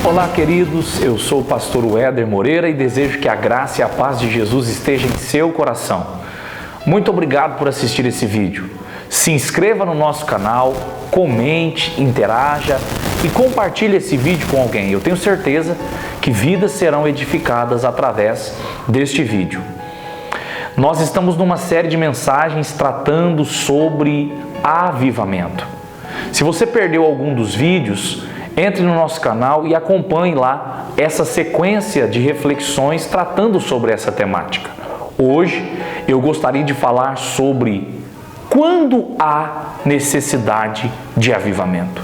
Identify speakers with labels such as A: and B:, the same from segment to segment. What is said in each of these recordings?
A: Olá, queridos, eu sou o pastor Éder Moreira e desejo que a graça e a paz de Jesus estejam em seu coração. Muito obrigado por assistir esse vídeo. Se inscreva no nosso canal, comente, interaja e compartilhe esse vídeo com alguém. Eu tenho certeza que vidas serão edificadas através deste vídeo. Nós estamos numa série de mensagens tratando sobre avivamento. Se você perdeu algum dos vídeos, entre no nosso canal e acompanhe lá essa sequência de reflexões tratando sobre essa temática. Hoje eu gostaria de falar sobre quando há necessidade de avivamento.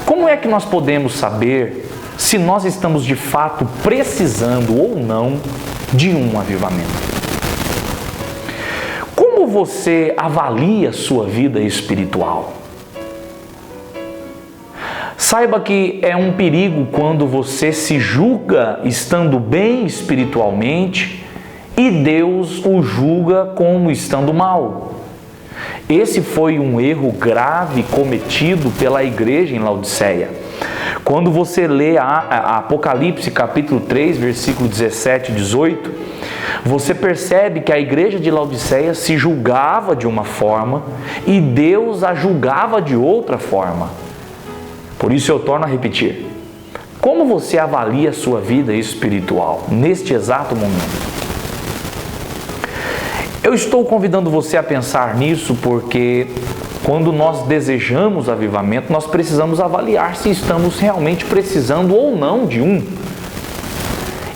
A: Como é que nós podemos saber se nós estamos de fato precisando ou não de um avivamento? Como você avalia sua vida espiritual? Saiba que é um perigo quando você se julga estando bem espiritualmente e Deus o julga como estando mal. Esse foi um erro grave cometido pela igreja em Laodiceia. Quando você lê a Apocalipse capítulo 3, versículo 17 e 18, você percebe que a igreja de Laodiceia se julgava de uma forma e Deus a julgava de outra forma. Por isso eu torno a repetir. Como você avalia a sua vida espiritual neste exato momento? Eu estou convidando você a pensar nisso porque quando nós desejamos avivamento, nós precisamos avaliar se estamos realmente precisando ou não de um.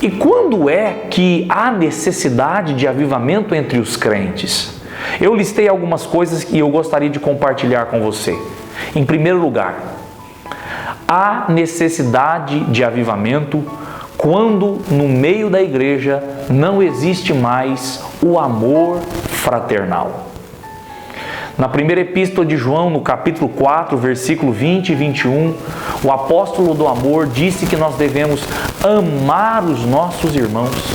A: E quando é que há necessidade de avivamento entre os crentes? Eu listei algumas coisas que eu gostaria de compartilhar com você. Em primeiro lugar, há necessidade de avivamento quando no meio da igreja não existe mais o amor fraternal. Na primeira epístola de João, no capítulo 4, versículo 20 e 21, o apóstolo do amor disse que nós devemos amar os nossos irmãos.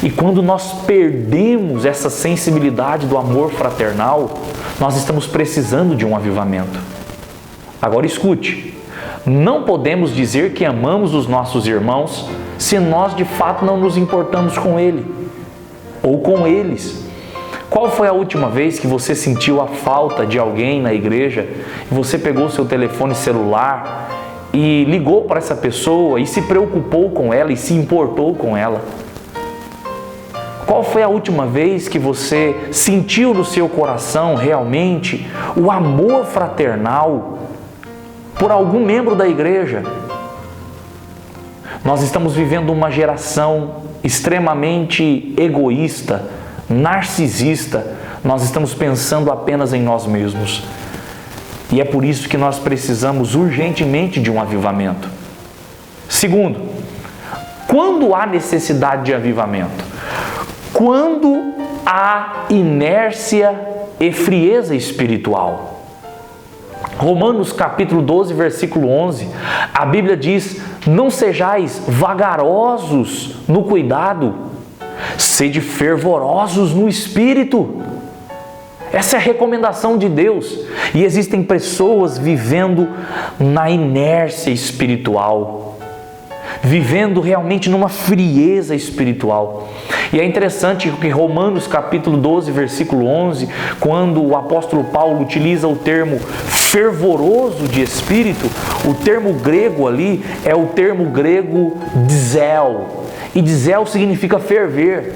A: E quando nós perdemos essa sensibilidade do amor fraternal, nós estamos precisando de um avivamento. Agora escute. Não podemos dizer que amamos os nossos irmãos se nós de fato não nos importamos com ele ou com eles. Qual foi a última vez que você sentiu a falta de alguém na igreja e você pegou seu telefone celular e ligou para essa pessoa e se preocupou com ela e se importou com ela? Qual foi a última vez que você sentiu no seu coração realmente o amor fraternal por algum membro da igreja? Nós estamos vivendo uma geração extremamente egoísta, narcisista. Nós estamos pensando apenas em nós mesmos. E é por isso que nós precisamos urgentemente de um avivamento. Segundo, quando há necessidade de avivamento? Quando há inércia e frieza espiritual. Romanos capítulo 12, versículo 11, a Bíblia diz: não sejais vagarosos no cuidado, sede fervorosos no Espírito. Essa é a recomendação de Deus. E existem pessoas vivendo na inércia espiritual, vivendo realmente numa frieza espiritual. E é interessante que Romanos capítulo 12, versículo 11, quando o apóstolo Paulo utiliza o termo fervoroso de espírito, o termo grego ali é o termo grego dizel. E dizel significa ferver.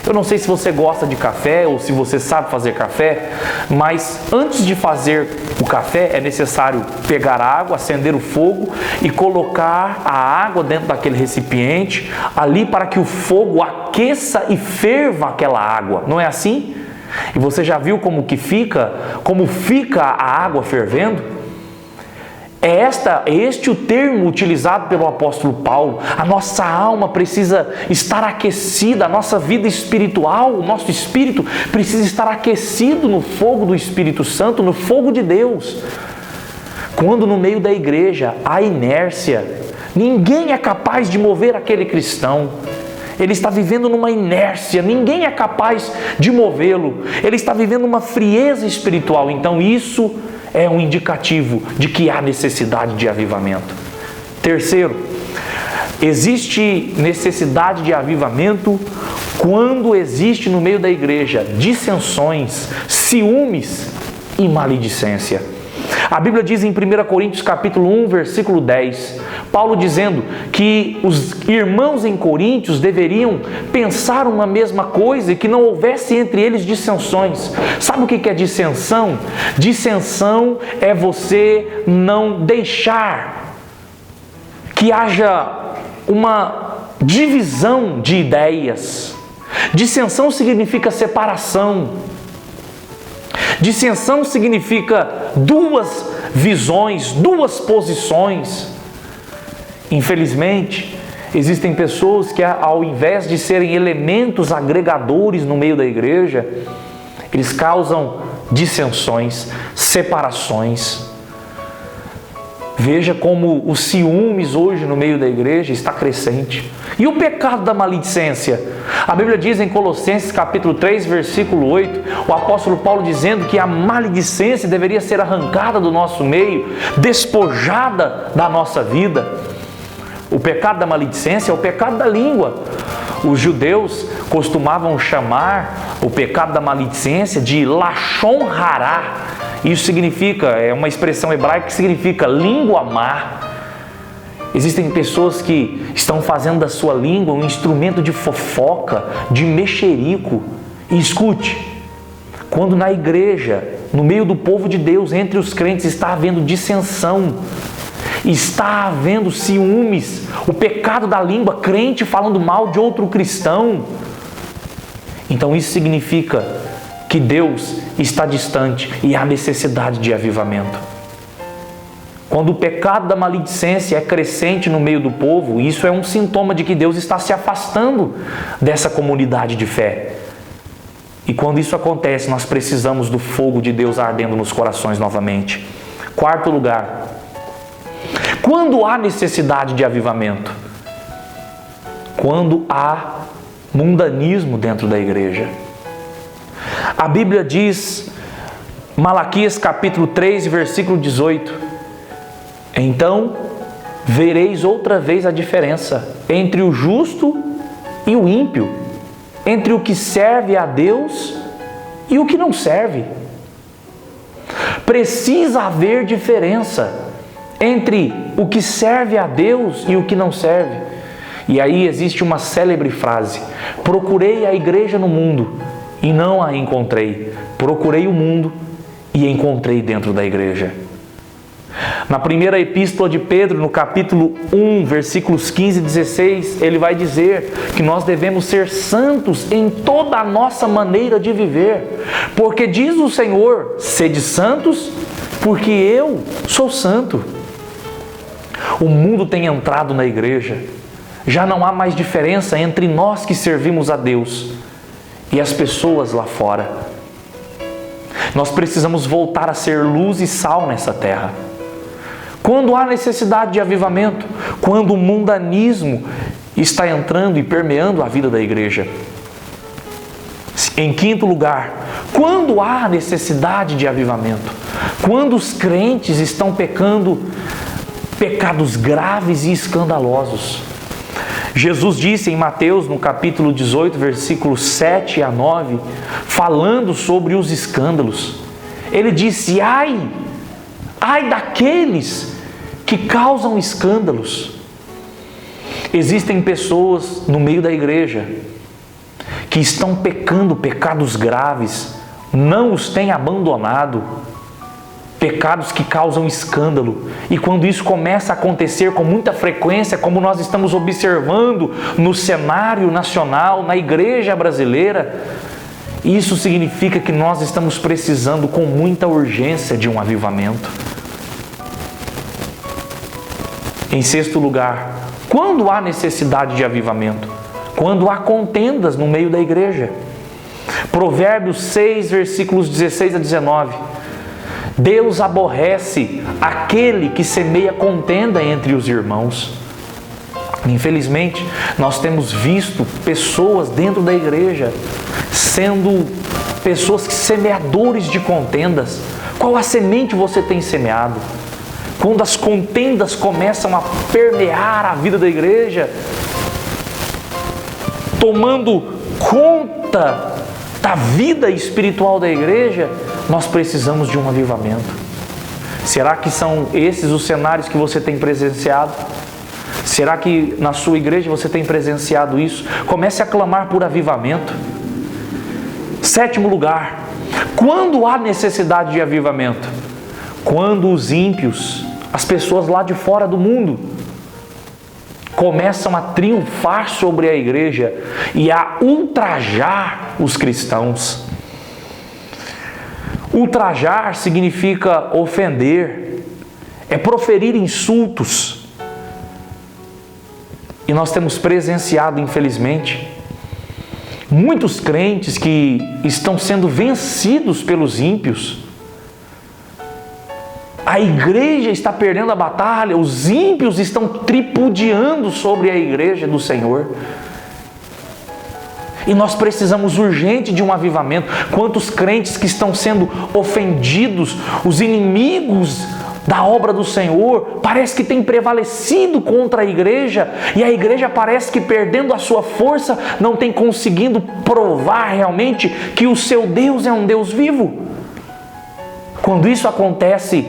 A: Eu não sei se você gosta de café ou se você sabe fazer café, mas antes de fazer o café é necessário pegar água, acender o fogo e colocar a água dentro daquele recipiente ali para que o fogo aqueça e ferva aquela água. Não é assim? E você já viu como fica a água fervendo? É este o termo utilizado pelo apóstolo Paulo. A nossa alma precisa estar aquecida, a nossa vida espiritual, o nosso espírito precisa estar aquecido no fogo do Espírito Santo, no fogo de Deus. Quando no meio da igreja há inércia, ninguém é capaz de mover aquele cristão. Ele está vivendo numa inércia, ninguém é capaz de movê-lo. Ele está vivendo uma frieza espiritual. Então isso é um indicativo de que há necessidade de avivamento. Terceiro, existe necessidade de avivamento quando existe no meio da igreja dissensões, ciúmes e maledicência. A Bíblia diz em 1 Coríntios capítulo 1, versículo 10, Paulo dizendo que os irmãos em Coríntios deveriam pensar uma mesma coisa e que não houvesse entre eles dissensões. Sabe o que é dissensão? Dissensão é você não deixar que haja uma divisão de ideias. Dissensão significa separação. Dissensão significa duas visões, duas posições. Infelizmente, existem pessoas que, ao invés de serem elementos agregadores no meio da igreja, eles causam dissensões, separações. Veja como os ciúmes hoje no meio da igreja está crescente. E o pecado da maledicência? A Bíblia diz em Colossenses capítulo 3, versículo 8, o apóstolo Paulo dizendo que a maledicência deveria ser arrancada do nosso meio, despojada da nossa vida. O pecado da maledicência é o pecado da língua. Os judeus costumavam chamar o pecado da maledicência de lashon hará. Isso significa, é uma expressão hebraica que significa língua má. Existem pessoas que estão fazendo da sua língua um instrumento de fofoca, de mexerico. E escute, quando na igreja, no meio do povo de Deus, entre os crentes, está havendo dissensão, está havendo ciúmes, o pecado da língua, crente falando mal de outro cristão, então isso significa que Deus está distante e há necessidade de avivamento. Quando o pecado da maledicência é crescente no meio do povo, isso é um sintoma de que Deus está se afastando dessa comunidade de fé. E quando isso acontece, nós precisamos do fogo de Deus ardendo nos corações novamente. Quarto lugar, quando há necessidade de avivamento? Quando há mundanismo dentro da igreja. A Bíblia diz, Malaquias capítulo 3, versículo 18, então vereis outra vez a diferença entre o justo e o ímpio, entre o que serve a Deus e o que não serve. Precisa haver diferença entre o que serve a Deus e o que não serve. E aí existe uma célebre frase: procurei a igreja no mundo e não a encontrei. Procurei o mundo e encontrei dentro da igreja. Na primeira epístola de Pedro, no capítulo 1, versículos 15 e 16, ele vai dizer que nós devemos ser santos em toda a nossa maneira de viver. Porque diz o Senhor, sede santos, porque eu sou santo. O mundo tem entrado na igreja. Já não há mais diferença entre nós que servimos a Deus e as pessoas lá fora. Nós precisamos voltar a ser luz e sal nessa terra. Quando há necessidade de avivamento, quando o mundanismo está entrando e permeando a vida da igreja. Em quinto lugar, quando há necessidade de avivamento, quando os crentes estão pecando pecados graves e escandalosos. Jesus disse em Mateus, no capítulo 18, versículos 7 a 9, falando sobre os escândalos. Ele disse, ai daqueles que causam escândalos. Existem pessoas no meio da igreja que estão pecando pecados graves, não os têm abandonado, pecados que causam escândalo. E quando isso começa a acontecer com muita frequência, como nós estamos observando no cenário nacional, na igreja brasileira, isso significa que nós estamos precisando com muita urgência de um avivamento. Em sexto lugar, quando há necessidade de avivamento? Quando há contendas no meio da igreja. Provérbios 6, versículos 16 a 19. Deus aborrece aquele que semeia contenda entre os irmãos. Infelizmente, nós temos visto pessoas dentro da igreja sendo pessoas semeadores de contendas. Qual a semente você tem semeado? quando as contendas começam a permear a vida da igreja, tomando conta da vida espiritual da igreja, nós precisamos de um avivamento. Será que são esses os cenários que você tem presenciado? Será que na sua igreja você tem presenciado isso? Comece a clamar por avivamento. 7º lugar, quando há necessidade de avivamento? Quando os ímpios, as pessoas lá de fora do mundo, começam a triunfar sobre a igreja e a ultrajar os cristãos. Ultrajar significa ofender, é proferir insultos. E nós temos presenciado, infelizmente, muitos crentes que estão sendo vencidos pelos ímpios. A igreja está perdendo a batalha, os ímpios estão tripudiando sobre a igreja do Senhor. E nós precisamos urgente de um avivamento. Quantos crentes que estão sendo ofendidos, os inimigos da obra do Senhor, parece que tem prevalecido contra a igreja, e a igreja parece que perdendo a sua força, não tem conseguindo provar realmente que o seu Deus é um Deus vivo. Quando isso acontece,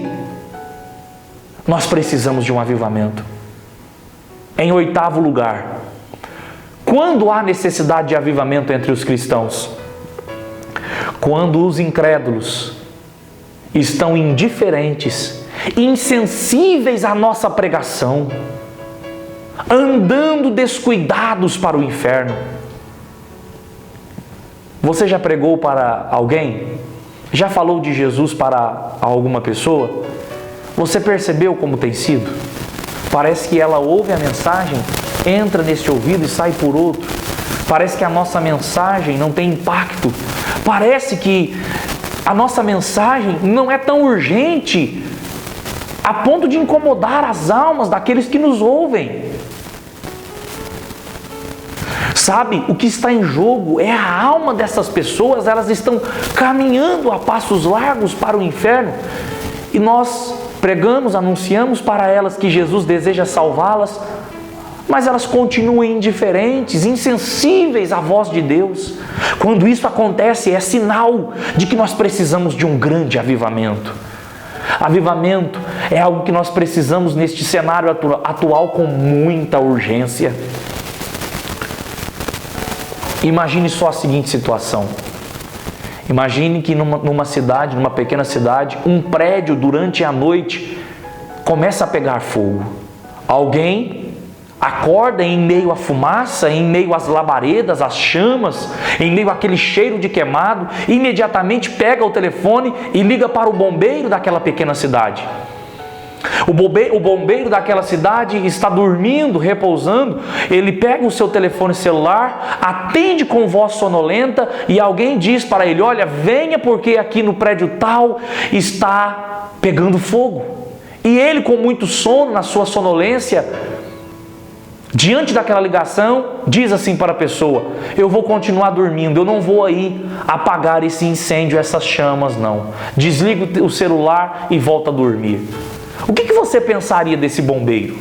A: nós precisamos de um avivamento. Em 8º lugar, quando há necessidade de avivamento entre os cristãos? Quando os incrédulos estão indiferentes, insensíveis à nossa pregação, andando descuidados para o inferno. Você já pregou para alguém? Já falou de Jesus para alguma pessoa? Você percebeu como tem sido? Parece que ela ouve a mensagem, entra neste ouvido e sai por outro. Parece que a nossa mensagem não tem impacto. Parece que a nossa mensagem não é tão urgente a ponto de incomodar as almas daqueles que nos ouvem. Sabe, o que está em jogo é a alma dessas pessoas. Elas estão caminhando a passos largos para o inferno. E nós pregamos, anunciamos para elas que Jesus deseja salvá-las, mas elas continuam indiferentes, insensíveis à voz de Deus. Quando isso acontece, é sinal de que nós precisamos de um grande avivamento. Avivamento é algo que nós precisamos neste cenário atual com muita urgência. Imagine só a seguinte situação. Imagine que numa cidade, numa pequena cidade, um prédio durante a noite começa a pegar fogo. Alguém acorda em meio à fumaça, em meio às labaredas, às chamas, em meio àquele cheiro de queimado, imediatamente pega o telefone e liga para o bombeiro daquela pequena cidade. O bombeiro daquela cidade está dormindo, repousando. Ele pega o seu telefone celular, atende com voz sonolenta e alguém diz para ele: olha, venha porque aqui no prédio tal está pegando fogo. E ele, com muito sono, na sua sonolência, diante daquela ligação, diz assim para a pessoa: eu vou continuar dormindo, eu não vou aí apagar esse incêndio, essas chamas não. Desliga o celular e volta a dormir. O que você pensaria desse bombeiro?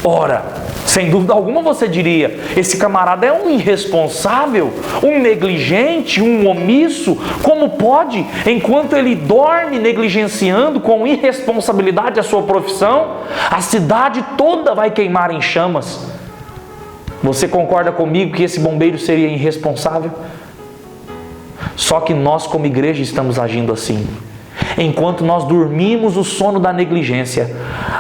A: Ora, sem dúvida alguma você diria: esse camarada é um irresponsável, um negligente, um omisso. Como pode, enquanto ele dorme negligenciando com irresponsabilidade a sua profissão, a cidade toda vai queimar em chamas? Você concorda comigo que esse bombeiro seria irresponsável? Só que nós como igreja estamos agindo assim. Enquanto nós dormimos o sono da negligência,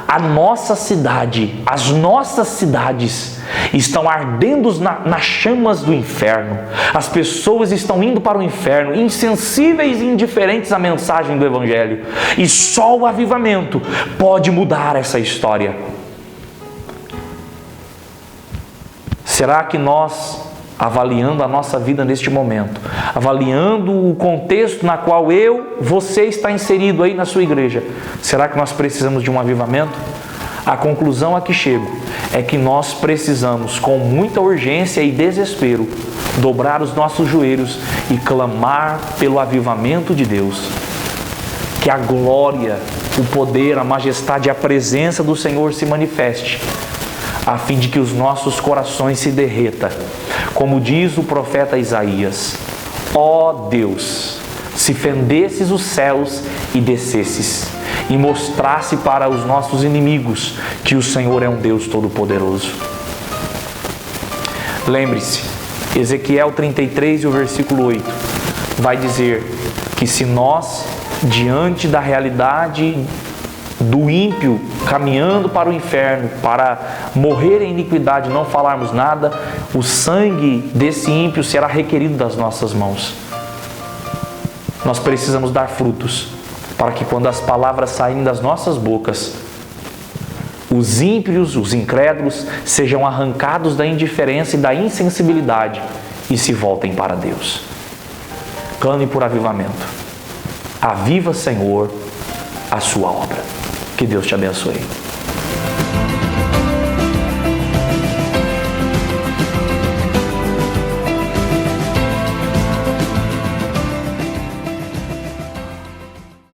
A: a nossa cidade, as nossas cidades estão ardendo nas chamas do inferno. As pessoas estão indo para o inferno, insensíveis e indiferentes à mensagem do Evangelho. E só o avivamento pode mudar essa história. Será que nós, avaliando a nossa vida neste momento, avaliando o contexto na qual você está inserido aí na sua igreja, será que nós precisamos de um avivamento? A conclusão a que chego é que nós precisamos, com muita urgência e desespero, dobrar os nossos joelhos e clamar pelo avivamento de Deus. Que a glória o poder, a majestade e a presença do Senhor se manifeste, a fim de que os nossos corações se derretam. Como diz o profeta Isaías: ó Deus, se fendesses os céus e descesses, e mostrasse para os nossos inimigos que o Senhor é um Deus todo-poderoso. Lembre-se, Ezequiel 33 e o versículo 8 vai dizer que se nós, diante da realidade do ímpio caminhando para o inferno, para morrer em iniquidade, não falarmos nada, o sangue desse ímpio será requerido das nossas mãos. Nós precisamos dar frutos, para que quando as palavras saírem das nossas bocas, os ímpios, os incrédulos, sejam arrancados da indiferença e da insensibilidade e se voltem para Deus. Clame por avivamento. Aviva, Senhor, a sua obra. Que Deus te abençoe.